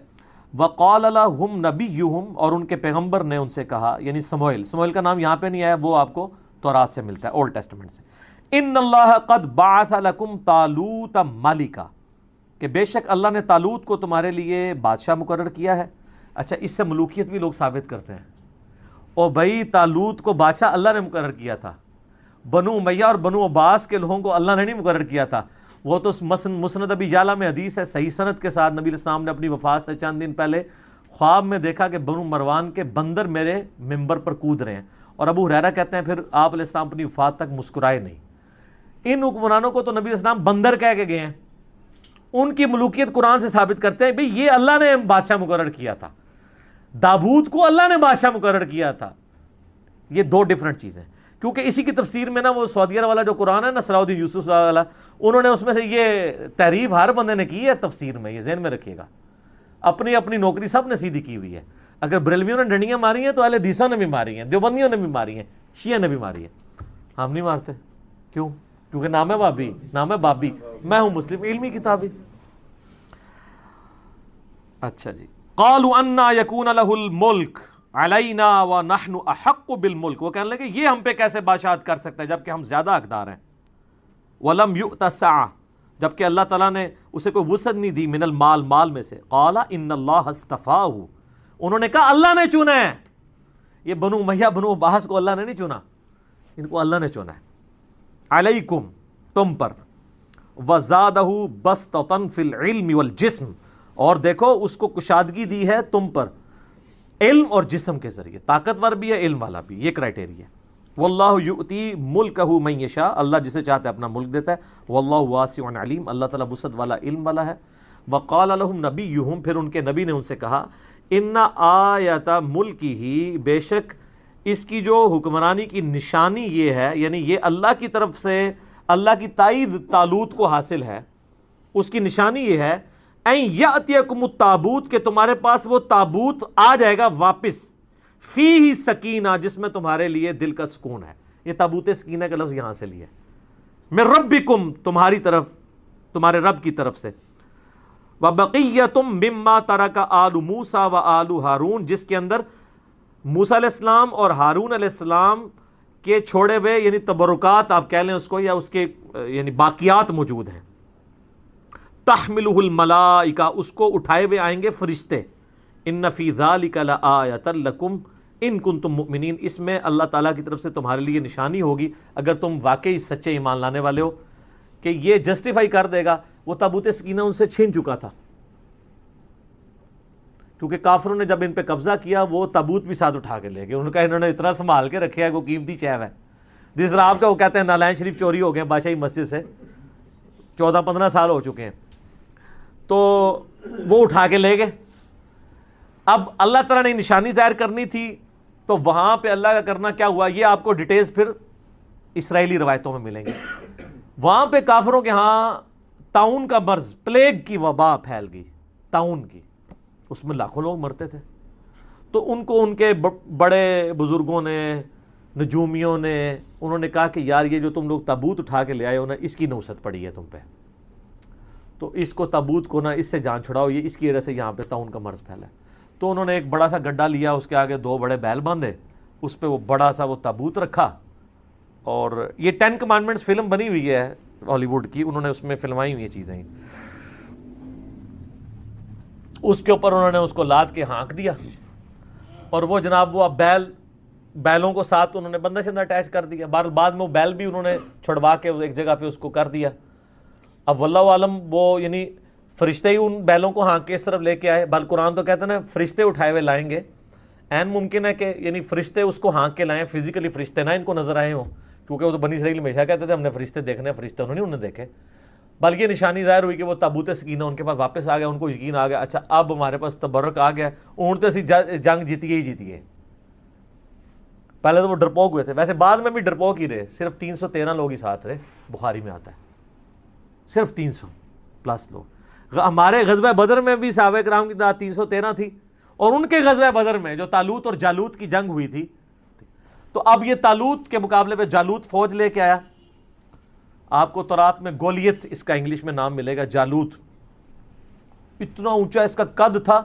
وقال لهم نبیہم, اور ان کے پیغمبر نے ان سے کہا, یعنی سموئیل کا نام یہاں پہ نہیں آیا, وہ آپ کو تورات سے ملتا ہے, اولڈ ٹیسٹمنٹ سے. ان اللہ قد بعث لکم طالوت ملکا, کہ بے شک اللہ نے طالوت کو تمہارے لیے بادشاہ مقرر کیا ہے. اچھا, اس سے ملوکیت بھی لوگ ثابت کرتے ہیں. اور بھائی طالوت کو بادشاہ اللہ نے مقرر کیا تھا, بنو امیہ اور بنو عباس کے لوگوں کو اللہ نے نہیں مقرر کیا تھا. وہ تو مسند ابی جعلہ میں حدیث ہے صحیح سند کے ساتھ, نبی علیہ السلام نے اپنی وفات سے چند دن پہلے خواب میں دیکھا کہ بنو مروان کے بندر میرے ممبر پر کود رہے ہیں. اور ابو ہریرہ کہتے ہیں پھر آپ علیہ السلام اپنی وفات تک مسکرائے نہیں. ان حکمرانوں کو تو نبی علیہ السلام بندر کہہ کے گئے ہیں. ان کی ملوکیت قرآن سے ثابت کرتے ہیں بھئی یہ اللہ نے بادشاہ مقرر کیا تھا, داؤد کو اللہ نے بادشاہ مقرر کیا تھا. یہ دو ڈیفرنٹ چیزیں, کیونکہ اسی کی تفسیر میں نا وہ سعودیہ والا جو قرآن ہے نا, صلاح الدین یوسف والا, انہوں نے اس میں سے یہ تحریف ہر بندے نے کی ہے تفسیر میں, یہ ذہن میں رکھیے گا. اپنی اپنی نوکری سب نے سیدھی کی ہوئی ہے. اگر بریلویوں نے ڈنڈیاں ماری ہیں تو اہل حدیثوں نے بھی ماری ہیں, دیوبندیوں نے بھی ماری ہیں, شیعہ نے بھی ماری ہے. ہم نہیں مارتے. کیوں؟ کیونکہ نام ہے بابی, نام ہے بابی, میں ہوں مسلم, علمی کتابی. اچھا جی, قالوا انا یکون لہ الملک علینا ونحن احق بالملک, وہ کہنے لگے یہ ہم پہ کیسے بادشاہت کر سکتا ہے جبکہ ہم زیادہ حقدار ہیں. ولم یؤت سعہ, جبکہ اللہ تعالیٰ نے اسے کوئی وسعت نہیں دی, من المال, مال میں سے. قال ان اللہ اصطفاہ, انہوں نے کہا اللہ نے چنا ہے. یہ بنو امیہ بنو عباس کو اللہ نے نہیں چنا, ان کو اللہ نے چنا ہے. علیکم, تم پر. وزادہ بسطۃ فی العلم والجسم, اور دیکھو اس کو کشادگی دی ہے تم پر علم اور جسم کے ذریعے, طاقتور بھی ہے علم والا بھی, یہ کرائٹیریا ہے. واللہ یؤتی ملکہ من یشاء, اللہ جسے چاہتا ہے اپنا ملک دیتا ہے. واللہ واسع علیم, اللہ تعالیٰ وسعت والا علم والا ہے. وقال لهم نبیہم, پھر ان کے نبی نے ان سے کہا, ان آیت ملکہ, بے شک اس کی جو حکمرانی کی نشانی یہ ہے, یعنی یہ اللہ کی طرف سے اللہ کی تائید طالوت کو حاصل ہے, اس کی نشانی یہ ہے این یاتیکم التابوت, کہ تمہارے پاس وہ تابوت آ جائے گا واپس, فیہ سکینہ, جس میں تمہارے لیے دل کا سکون ہے. یہ تابوت سکینہ کا لفظ یہاں سے لیا ہے, من ربکم, تمہاری طرف, تمہارے رب کی طرف سے. وبقیۃ مما ترک آل موسیٰ و آل ہارون, جس کے اندر موسیٰ علیہ السلام اور ہارون علیہ السلام کے چھوڑے ہوئے یعنی تبرکات آپ کہہ لیں اس کو, یا اس کے یعنی باقیات موجود ہیں. تحملہ الملائکہ, اس کو اٹھائے ہوئے آئیں گے فرشتے. ان فی ذلک لآیۃ لکم ان کنتم مؤمنین, اس میں اللہ تعالیٰ کی طرف سے تمہارے لیے نشانی ہوگی اگر تم واقعی سچے ایمان لانے والے ہو. کہ یہ جسٹیفائی کر دے گا, وہ تابوت سکینہ ان سے چھین چکا تھا, کیونکہ کافروں نے جب ان پہ قبضہ کیا وہ تابوت بھی ساتھ اٹھا کے لے گئے. انہوں نے کہا انہوں نے اتنا سنبھال کے رکھا ہے, وہ قیمتی چیز ہے. جس طرح آپ کا وہ کہتے ہیں نالائن شریف چوری ہو گئے بادشاہی مسجد سے, 14-15 سال ہو چکے ہیں, تو وہ اٹھا کے لے گئے. اب اللہ تعالیٰ نے نشانی ظاہر کرنی تھی, تو وہاں پہ اللہ کا کرنا کیا ہوا, یہ آپ کو ڈیٹیلز پھر اسرائیلی روایتوں میں ملیں گے. وہاں پہ کافروں کے ہاں طاعون کا مرض, پلیگ کی وبا پھیل گئی, طاعون کی, اس میں لاکھوں لوگ مرتے تھے. تو ان کو ان کے بڑے بزرگوں نے نجومیوں نے، انہوں نے کہا کہ یار یہ جو تم لوگ تابوت اٹھا کے لے آئے ہو نا، اس کی نوست پڑی ہے تم پہ، تو اس کو تابوت کو نا اس سے جان چھڑاؤ، یہ اس کی وجہ سے یہاں پہ طاعون کا مرض پھیلا ہے۔ تو انہوں نے ایک بڑا سا گڈھا لیا، اس کے آگے 2 بڑے بیل باندھے، اس پہ وہ بڑا سا وہ تابوت رکھا، اور یہ 10 کمانڈمنٹس فلم بنی ہوئی ہے ہالی ووڈ کی، انہوں نے اس میں فلمائی ہوئی چیزیں، اس کے اوپر انہوں نے اس کو لاد کے ہانک دیا، اور وہ جناب وہ اب بیلوں کو ساتھ انہوں نے بندہ شندہ اٹیچ کر دیا، بعد میں وہ بیل بھی انہوں نے چھڑوا کے ایک جگہ پہ اس کو کر دیا۔ اب واللہ عالم وہ یعنی فرشتے ہی ان بیلوں کو ہانک کے اس طرف لے کے آئے، بل قرآن تو کہتے ہیں نا فرشتے اٹھائے ہوئے لائیں گے، این ممکن ہے کہ یعنی فرشتے اس کو ہانک کے لائیں، فزیکلی فرشتے نہ ان کو نظر آئے ہوں، کیونکہ وہ تو بنی اسرائیل ہمیشہ کہتے تھے ہم نے فرشتے دیکھنے ہیں، فرشتے انہوں نے دیکھے، بلکہ یہ نشانی ظاہر ہوئی کہ وہ تابوت سکینہ ان کے پاس واپس آ گیا، ان کو یقین آ گیا اچھا اب ہمارے پاس تبرک آ گیا، اونٹتے اسی جنگ جیتیے۔ پہلے تو وہ ڈرپوک ہوئے تھے، ویسے بعد میں بھی ڈرپوک ہی رہے، صرف 313 لوگ ہی ساتھ رہے، بخاری میں آتا ہے صرف 300 پلس لوگ۔ ہمارے غزوہ بدر میں بھی صحابہ کرام کی تعداد 313 تھی، اور ان کے غزوہ بدر میں جو طالوت اور جالوت کی جنگ ہوئی تھی، تو اب یہ طالوت کے مقابلے پہ جالوت فوج لے کے آیا، آپ کو تورات میں گولیت اس کا انگلش میں نام ملے گا، جالوت اتنا اونچا اس کا قد تھا،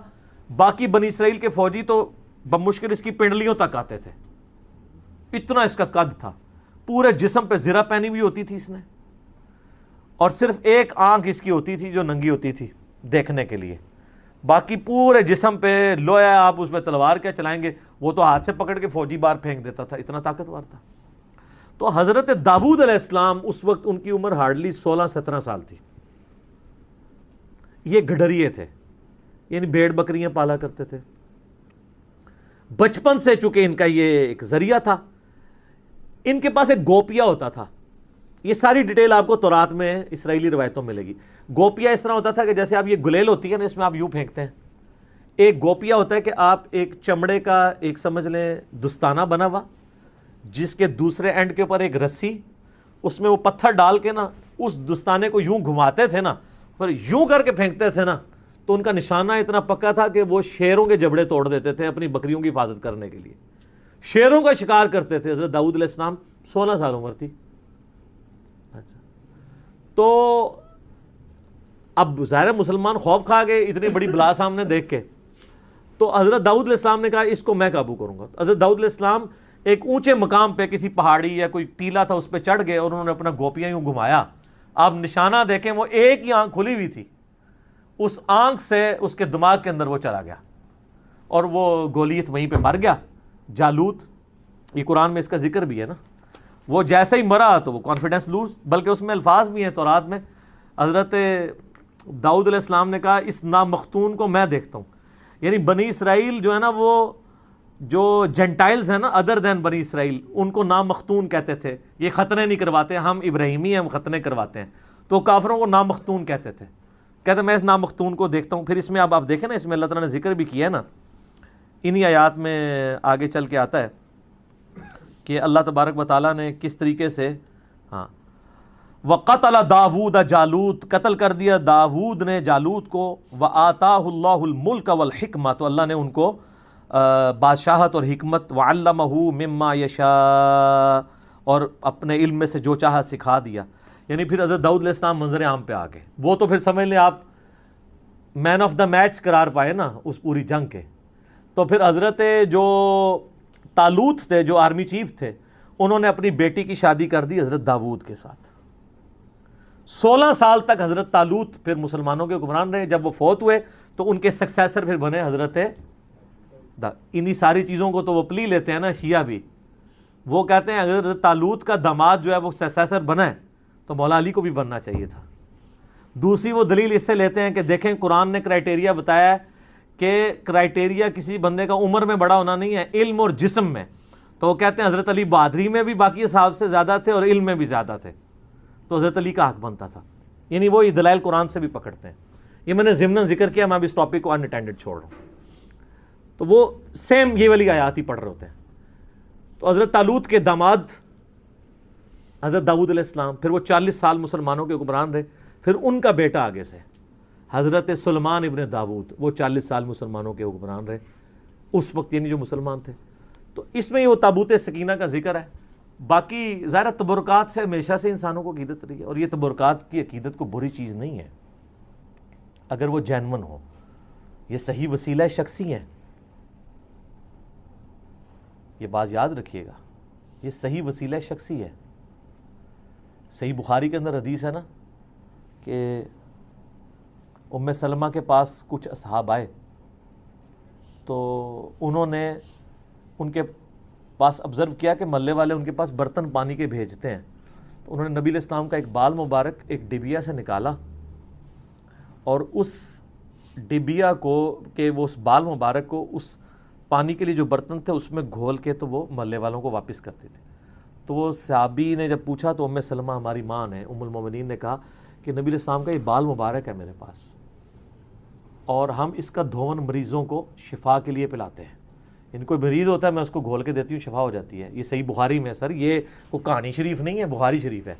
باقی بنی اسرائیل کے فوجی تو بمشکل اس کی پنڈلیوں تک آتے تھے، اتنا اس کا قد تھا، پورے جسم پہ زرہ پہنی ہوئی ہوتی تھی اس نے، اور صرف ایک آنکھ اس کی ہوتی تھی جو ننگی ہوتی تھی دیکھنے کے لیے، باقی پورے جسم پہ لویا، آپ اس پہ تلوار کیا چلائیں گے، وہ تو ہاتھ سے پکڑ کے فوجی بار پھینک دیتا تھا، اتنا طاقتور تھا۔ تو حضرت داؤد علیہ السلام اس وقت ان کی عمر ہارڈلی 16-17 سال تھی، یہ گڈریے تھے، یعنی بھیڑ بکریاں پالا کرتے تھے، بچپن سے چونکہ ان کا یہ ایک ذریعہ تھا، ان کے پاس ایک گوپیا ہوتا تھا، یہ ساری ڈیٹیل آپ کو تورات میں اسرائیلی روایتوں میں ملے گی۔ گوپیا اس طرح ہوتا تھا کہ جیسے آپ یہ گلیل ہوتی ہے نا، اس میں آپ یوں پھینکتے ہیں، ایک گوپیا ہوتا ہے کہ آپ ایک چمڑے کا ایک سمجھ لیں دستانہ بنا ہوا، جس کے دوسرے اینڈ کے اوپر ایک رسی، اس میں وہ پتھر ڈال کے نا اس دستانے کو یوں گھماتے تھے نا، پر یوں کر کے پھینکتے تھے نا، تو ان کا نشانہ اتنا پکا تھا کہ وہ شیروں کے جبڑے توڑ دیتے تھے اپنی بکریوں کی حفاظت کرنے کے لیے، شیروں کا شکار کرتے تھے۔ حضرت داؤد علیہ السلام 16 سال عمر تھی۔ اچھا، تو اب ظاہر مسلمان خوف کھا گئے اتنی بڑی بلا سامنے دیکھ کے، تو حضرت داؤد علیہ السلام نے کہا اس کو میں قابو کروں گا۔ حضرت داؤد علیہ السلام ایک اونچے مقام پہ کسی پہاڑی یا کوئی ٹیلا تھا اس پہ چڑھ گئے، اور انہوں نے اپنا گوپیا یوں گھمایا، آپ نشانہ دیکھیں وہ ایک ہی آنکھ کھلی ہوئی تھی، اس آنکھ سے اس کے دماغ کے اندر وہ چلا گیا، اور وہ گولیت وہیں پہ مر گیا۔ جالوت، یہ قرآن میں اس کا ذکر بھی ہے نا، وہ جیسے ہی مرا تو وہ کانفیڈنس لوز، بلکہ اس میں الفاظ بھی ہیں تورات میں، حضرت داؤد علیہ السلام نے کہا اس نامختون کو میں دیکھتا ہوں، یعنی بنی اسرائیل جو ہے نا، وہ جو جنٹائلز ہیں نا ادر دین بنی اسرائیل، ان کو نامختون کہتے تھے، یہ ختنے نہیں کرواتے، ہم ابراہیمی ہیں ہم ختنے کرواتے ہیں، تو کافروں کو نامختون کہتے تھے، کہتے میں اس نامختون کو دیکھتا ہوں۔ پھر اس میں اب آپ دیکھیں نا، اس میں اللہ تعالیٰ نے ذکر بھی کیا ہے نا، انہی آیات میں آگے چل کے آتا ہے کہ اللہ تبارک و تعالیٰ نے کس طریقے سے وَقَتَلَ دَاوُودَ جالوت، قتل کر دیا داود نے جالوت کو، وَآتَاهُ اللَّهُ الْمُلْكَ وَالْحِكْمَةَ، تو اللہ نے ان کو بادشاہت اور حکمت، وَعَلَّمَهُ مِمَّا يَشَاءُ، اور اپنے علم میں سے جو چاہا سکھا دیا۔ یعنی پھر حضرت داؤد علیہ السلام منظر عام پہ آ گئے، وہ تو پھر سمجھ لیں آپ مین آف دا میچ قرار پائے نا اس پوری جنگ کے۔ تو پھر حضرت جو طالوت تھے، جو آرمی چیف تھے، انہوں نے اپنی بیٹی کی شادی کر دی حضرت داود کے ساتھ۔ 16 سال تک حضرت طالوت پھر مسلمانوں کے حکمران رہے، جب وہ فوت ہوئے تو ان کے سکسیسر پھر بنے حضرت انہی ساری چیزوں کو تو وہ پلی لیتے ہیں نا شیعہ بھی، وہ کہتے ہیں اگر حضرت طالوت کا داماد جو ہے وہ سکسیسر بنا ہے تو مولا علی کو بھی بننا چاہیے تھا۔ دوسری وہ دلیل اس سے لیتے ہیں کہ دیکھیں قرآن نے کرائٹیریا بتایا ہے کہ کرائٹیریا کسی بندے کا عمر میں بڑا ہونا نہیں ہے، علم اور جسم میں، تو وہ کہتے ہیں حضرت علی بہادری میں بھی باقی صحابہ سے زیادہ تھے اور علم میں بھی زیادہ تھے، تو حضرت علی کا حق بنتا تھا۔ یعنی وہ یہ دلائل قرآن سے بھی پکڑتے ہیں، یہ میں نے ضمناً ذکر کیا، میں اب اس ٹاپک کو انٹینڈڈ چھوڑ رہا ہوں۔ تو وہ سیم یہ والی آیات ہی پڑھ رہے ہوتے ہیں۔ تو حضرت طالوت کے داماد حضرت داؤد علیہ السلام، پھر وہ 40 سال مسلمانوں کے حکمران رہے، پھر ان کا بیٹا آگے سے حضرت سلیمان ابن داود، وہ 40 سال مسلمانوں کے حکمران رہے اس وقت، یعنی جو مسلمان تھے۔ تو اس میں یہ وہ تابوت سکینہ کا ذکر ہے. باقی ظاہر تبرکات سے ہمیشہ سے انسانوں کو عقیدت رہی ہے، اور یہ تبرکات کی عقیدت کو بری چیز نہیں ہے اگر وہ جینون ہو. یہ صحیح وسیلہ شخصی ہیں، یہ بات یاد رکھیے گا، یہ صحیح وسیلہ شخصی ہے. صحیح بخاری کے اندر حدیث ہے نا کہ ام سلمہ کے پاس کچھ اصحاب آئے تو انہوں نے ان کے پاس آبزرو کیا کہ محلے والے ان کے پاس برتن پانی کے بھیجتے ہیں. تو انہوں نے نبی علیہ السلام کا ایک بال مبارک ایک ڈبیا سے نکالا اور اس ڈبیا کو کہ وہ اس بال مبارک کو اس پانی کے لیے جو برتن تھے اس میں گھول کے تو وہ محلے والوں کو واپس کرتے تھے. تو وہ صحابی نے جب پوچھا تو ام سلمہ ہماری ماں نے ام المومنین نے کہا کہ نبی علیہ السلام کا یہ بال مبارک ہے میرے پاس اور ہم اس کا دھون مریضوں کو شفا کے لیے پلاتے ہیں. ان کوئی مریض ہوتا ہے میں اس کو گھول کے دیتی ہوں شفا ہو جاتی ہے. یہ صحیح بخاری میں سر، یہ کوئی کہانی شریف نہیں ہے، بخاری شریف ہے.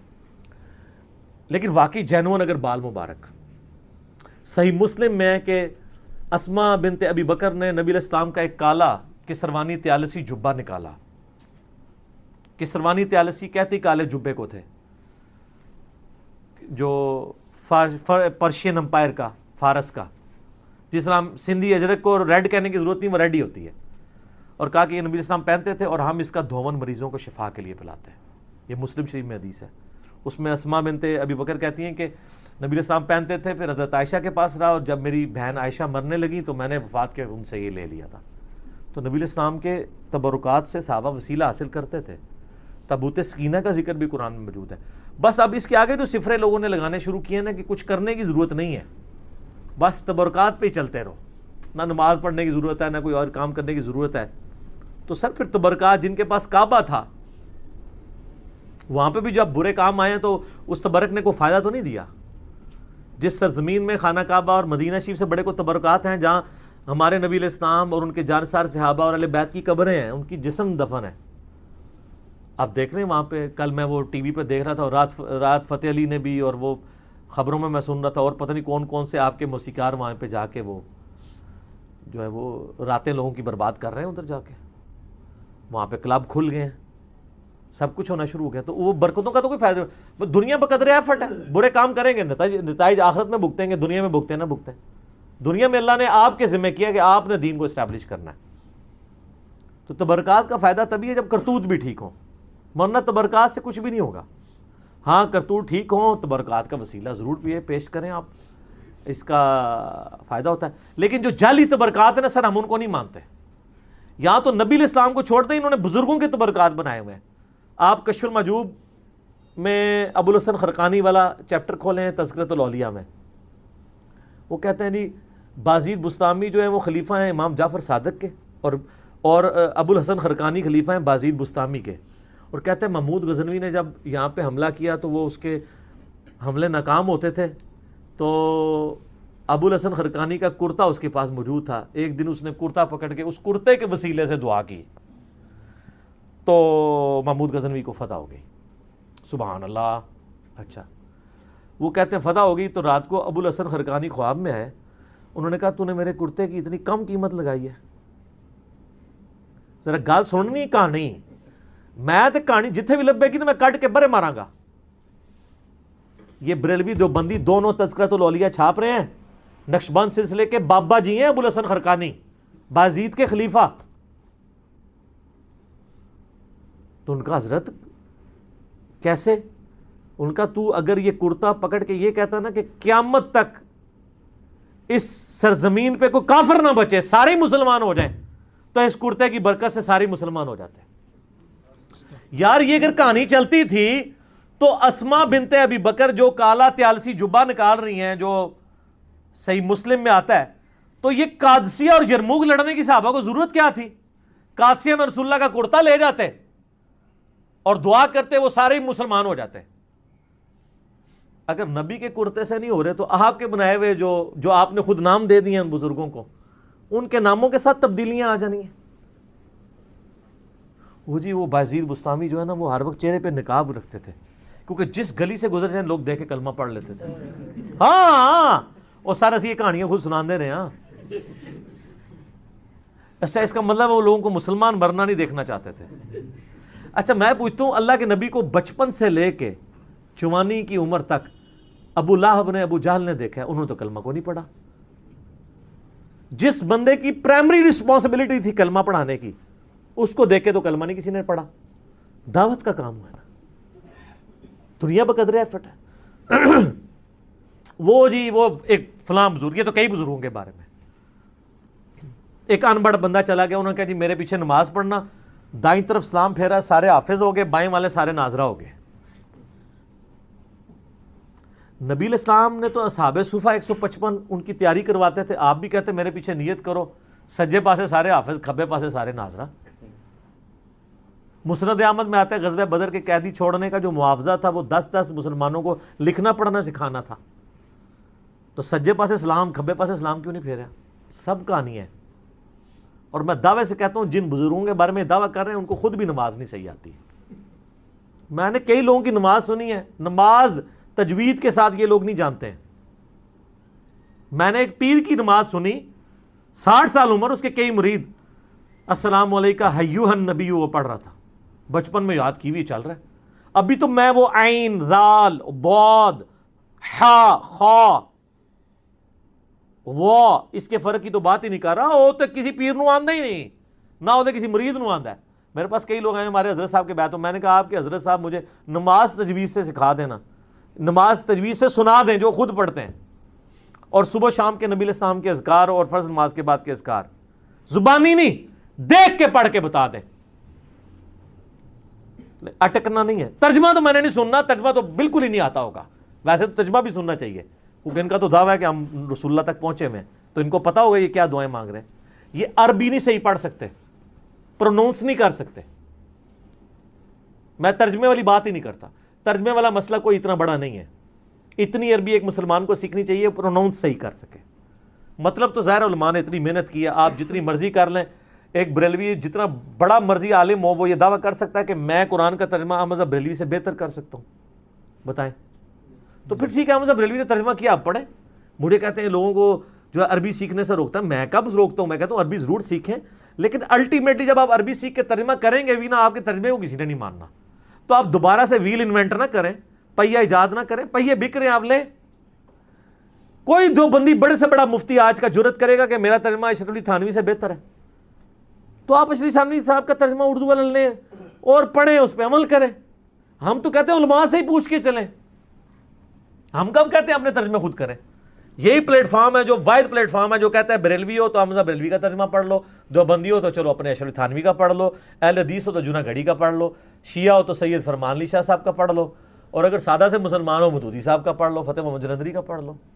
لیکن واقعی جینون اگر بال مبارک. صحیح مسلم میں ہے کہ اسما بنت ابی بکر نے نبی علیہ السلام کا ایک کالا کسروانی طیالسی جبہ نکالا. کسروانی طیالسی کہتے کالے جبے کو تھے جو پرشین امپائر کا، فارس کا، جس طرح سندھی اجرک کو ریڈ کہنے کی ضرورت نہیں، وہ ریڈ ہی ہوتی ہے. اور کہا کہ یہ نبی اسلام پہنتے تھے اور ہم اس کا دھون مریضوں کو شفا کے لیے پلاتے ہیں. یہ مسلم شریف میں حدیث ہے. اس میں اسما بنت ابی بکر کہتی ہیں کہ نبی اسلام پہنتے تھے، پھر حضرت عائشہ کے پاس رہا اور جب میری بہن عائشہ مرنے لگی تو میں نے وفات کے ان سے یہ لے لیا تھا. تو نبی اسلام کے تبرکات سے صحابہ وسیلہ حاصل کرتے تھے. تابوت سکینہ کا ذکر بھی قرآن میں موجود ہے. بس اب اس کے آگے جو صفرے لوگوں نے لگانے شروع کیے نا کہ کچھ کرنے کی ضرورت نہیں ہے، بس تبرکات پہ ہی چلتے رہو، نہ نماز پڑھنے کی ضرورت ہے نہ کوئی اور کام کرنے کی ضرورت ہے. تو سر پھر تبرکات جن کے پاس کعبہ تھا وہاں پہ بھی جب برے کام آئے تو اس تبرک نے کوئی فائدہ تو نہیں دیا. جس سرزمین میں خانہ کعبہ اور مدینہ شریف سے بڑے کو تبرکات ہیں، جہاں ہمارے نبی علیہ السلام اور ان کے جانسار صحابہ اور اہل بیت کی قبریں ہیں، ان کی جسم دفن ہے. آپ دیکھ رہے ہیں وہاں پہ، کل میں وہ ٹی وی پہ دیکھ رہا تھا اور رات فتح علی نے بھی، اور وہ خبروں میں سن رہا تھا، اور پتہ نہیں کون کون سے آپ کے موسیقار وہاں پہ جا کے وہ جو ہے وہ راتیں لوگوں کی برباد کر رہے ہیں. ادھر جا کے وہاں پہ کلب کھل گئے ہیں، سب کچھ ہونا شروع ہو گیا. تو وہ برکتوں کا تو کوئی فائدہ نہیں. دنیا بقدر ایفرٹ ہے، برے کام کریں گے نتائج آخرت میں بھگتیں گے، دنیا میں بھگتے نہ بھگتے. دنیا میں اللہ نے آپ کے ذمہ کیا کہ آپ نے دین کو اسٹیبلش کرنا ہے. تو تبرکات کا فائدہ تبھی ہے جب کرتوت بھی ٹھیک ہوں، ورنہ تبرکات سے کچھ بھی نہیں ہوگا. ہاں کرتوت ٹھیک ہوں، تبرکات کا وسیلہ ضرور بھی پیش کریں آپ، اس کا فائدہ ہوتا ہے. لیکن جو جعلی تبرکات ہیں نا سر، ہم ان کو نہیں مانتے. یہاں تو نبی علیہ السلام کو چھوڑتے ہی انہوں نے بزرگوں کے تبرکات بنائے ہوئے ہیں. آپ کشف المحجوب میں ابو الحسن خرقانی والا چیپٹر کھولیں تذکرۃ الاولیاء میں، وہ کہتے ہیں جی بازید بستامی جو ہے وہ خلیفہ ہیں امام جعفر صادق کے، اور ابو الحسن خرقانی خلیفہ ہیں بازید بستامی کے. اور کہتے ہیں محمود غزنوی نے جب یہاں پہ حملہ کیا تو وہ اس کے حملے ناکام ہوتے تھے، تو ابو الحسن خرقانی کا کرتا اس کے پاس موجود تھا. ایک دن اس نے کرتا پکڑ کے اس کرتے کے وسیلے سے دعا کی تو محمود غزنوی کو فتح ہو گئی. سبحان اللہ. اچھا وہ کہتے ہیں فتح ہو گئی تو رات کو ابو الحسن خرقانی خواب میں آئے. انہوں نے کہا تو نے میرے کرتے کی اتنی کم قیمت لگائی ہے. ذرا گال سننی کہانی، میں تو کہانی جتنے بھی لبے گی تو میں کٹ کے برے ماراں گا. یہ بریلوی دیوبندی دونوں تذکرۃ الاولیاء چھاپ رہے ہیں. نقشبند سلسلے کے بابا جی ہیں ابو الحسن خرقانی، بازید کے خلیفہ. تو ان کا حضرت کیسے، ان کا تو اگر یہ کرتا پکڑ کے یہ کہتا نا کہ قیامت تک اس سرزمین پہ کوئی کافر نہ بچے، سارے مسلمان ہو جائیں، تو اس کرتے کی برکت سے سارے مسلمان ہو جاتے ہیں. یار یہ اگر کہانی چلتی تھی تو اسما بنت ابی بکر جو کالا طیالسی جبہ نکال رہی ہیں جو صحیح مسلم میں آتا ہے، تو یہ قادسیہ اور یرموک لڑنے کی صحابہ کو ضرورت کیا تھی؟ قادسیہ میں رسول اللہ کا کرتا لے جاتے اور دعا کرتے، وہ سارے مسلمان ہو جاتے. اگر نبی کے کرتے سے نہیں ہو رہے تو آپ کے بنائے ہوئے جو آپ نے خود نام دے دیے ان بزرگوں کو، ان کے ناموں کے ساتھ تبدیلیاں آ جانی ہیں. وہ جی وہ بازید بستامی جو ہے نا وہ ہر وقت چہرے پہ نقاب رکھتے تھے، کیونکہ جس گلی سے گزر جائیں لوگ دیکھ کے کلمہ پڑھ لیتے تھے. ہاں اور سارا سی یہ کہانیاں خود سناندے رہے. ہاں اچھا اس کا مطلب وہ لوگوں کو مسلمان مرنا نہیں دیکھنا چاہتے تھے. اچھا میں پوچھتا ہوں اللہ کے نبی کو بچپن سے لے کے جوانی کی عمر تک ابو لہب نے ابو جہل نے دیکھا ہے, انہوں نے تو کلمہ کو نہیں پڑھا. جس بندے کی پرائمری رسپانسبلٹی تھی کلمہ پڑھانے کی, اس کو دیکھ کے تو کلمہ نہیں کسی نے پڑھا. دعوت کا کام ہے نا, دنیا بقدر ایفٹ ہے. وہ جی وہ ایک فلاں بزرگ, یہ تو کئی بزرگوں کے بارے میں, ایک ان پڑھ بندہ چلا گیا, انہوں نے کہا جی میرے پیچھے نماز پڑھنا, دائیں طرف سلام پھیرا, سارے حافظ ہو گئے, بائیں والے سارے ناظرہ ہو گئے. نبی علیہ السلام نے تو اصحاب صفہ 155 ان کی تیاری کرواتے تھے, آپ بھی کہتے میرے پیچھے نیت کرو, سجے پاسے سارے حافظ, کھبے پاسے سارے ناظرہ. مسند احمد میں آتا ہے غزوہ بدر کے قیدی چھوڑنے کا جو معاوضہ تھا وہ 10 مسلمانوں کو لکھنا پڑھنا سکھانا تھا. تو سجے پاسے سلام, کھبے پاسے سلام کیوں نہیں پھیرا؟ سب کہانی ہے. اور میں دعوے سے کہتا ہوں جن بزرگوں کے بارے میں دعویٰ کر رہے ہیں ان کو خود بھی نماز نہیں صحیح آتی. میں نے کئی لوگوں کی نماز سنی ہے, نماز تجوید کے ساتھ یہ لوگ نہیں جانتے ہیں. میں نے ایک پیر کی نماز سنی, 60 سال عمر, اس کے کئی مرید, السلام علیکہ ایھا النبی وہ پڑھ رہا تھا, بچپن میں یاد کی ہوئی چل رہا ہے. ابھی تو میں وہ عین ذال ضاد حا خا وہ اس کے فرق کی تو بات ہی نہیں کر رہا. وہ تو کسی پیر نو آندہ ہی نہیں, نہ وہ کسی مرید نو آندہ ہے. میرے پاس کئی لوگ ہیں ہمارے حضرت صاحب کے بیعت, میں نے کہا آپ کے حضرت صاحب مجھے نماز تجوید سے سکھا دینا, نماز تجوید سے سنا دیں جو خود پڑھتے ہیں, اور صبح شام کے نبی علیہ السلام کے اذکار اور فرض نماز کے بعد کے اذکار زبانی نہیں, دیکھ کے پڑھ کے بتا دیں. اٹکنا نہیں ہے. ترجمہ تو میں نے نہیں سننا, ترجمہ تو بالکل ہی نہیں آتا ہوگا. ویسے تو ترجمہ بھی سننا چاہیے کیونکہ ان کا تو دعویٰ ہے کہ ہم رسول اللہ تک پہنچے ہوئے ہیں, تو ان کو پتا ہوگا یہ کیا دعائیں مانگ رہے ہیں. یہ عربی نہیں صحیح پڑھ سکتے, پرونونس نہیں کر سکتے. میں ترجمے والی بات ہی نہیں کرتا, ترجمے والا مسئلہ کوئی اتنا بڑا نہیں ہے. اتنی عربی ایک مسلمان کو سیکھنی چاہیے پرونونس صحیح کر سکے. مطلب تو ظاہر علماء نے اتنی محنت کی ہے, آپ جتنی مرضی کر لیں. ایک بریلوی جتنا بڑا مرضی عالم ہو وہ یہ دعویٰ کر سکتا ہے کہ میں قرآن کا ترجمہ احمد بریلوی سے بہتر کر سکتا ہوں. بتائیں, تو پھر ٹھیک ہے احمد بریلوی نے ترجمہ کیا, آپ پڑھیں. مجھے کہتے ہیں لوگوں کو جو ہے عربی سیکھنے سے روکتا ہے, میں کب روکتا ہوں؟ میں کہتا ہوں عربی ضرور سیکھیں, لیکن الٹیمیٹلی جب آپ عربی سیکھ کے ترجمہ کریں گے بھی نا, آپ کے ترجمے کو کسی نے نہیں ماننا. تو آپ دوبارہ سے ویل انوینٹ نہ کریں, پہیہ ایجاد نہ کریں. پہیے بک رہے ہیں, آپ لیں. کوئی دو بندی بڑے سے بڑا مفتی آج کا جرت کرے گا کہ میرا ترجمہ اشرف علی تھانوی سے بہتر ہے, تو آپ اشرف علی تھانوی صاحب کا ترجمہ اردو والا لیں اور پڑھیں, اس پہ عمل کریں. ہم تو کہتے ہیں علماء سے ہی پوچھ کے چلیں. ہم کب کہتے ہیں اپنے ترجمے خود کریں؟ یہی پلیٹ فارم ہے جو واحد پلیٹ فارم ہے جو کہتا ہے بریلوی ہو تو حمزہ بریلوی کا ترجمہ پڑھ لو, دیوبندی ہو تو چلو اپنے اشرف تھانوی کا پڑھ لو, اہل حدیث ہو تو جناح گڑھی کا پڑھ لو, شیعہ ہو تو سید فرمان علی شاہ صاحب کا پڑھ لو, اور اگر سادہ سے مسلمان ہو مودودی صاحب کا پڑھ لو, فتح محمد جلندری کا پڑھ لو.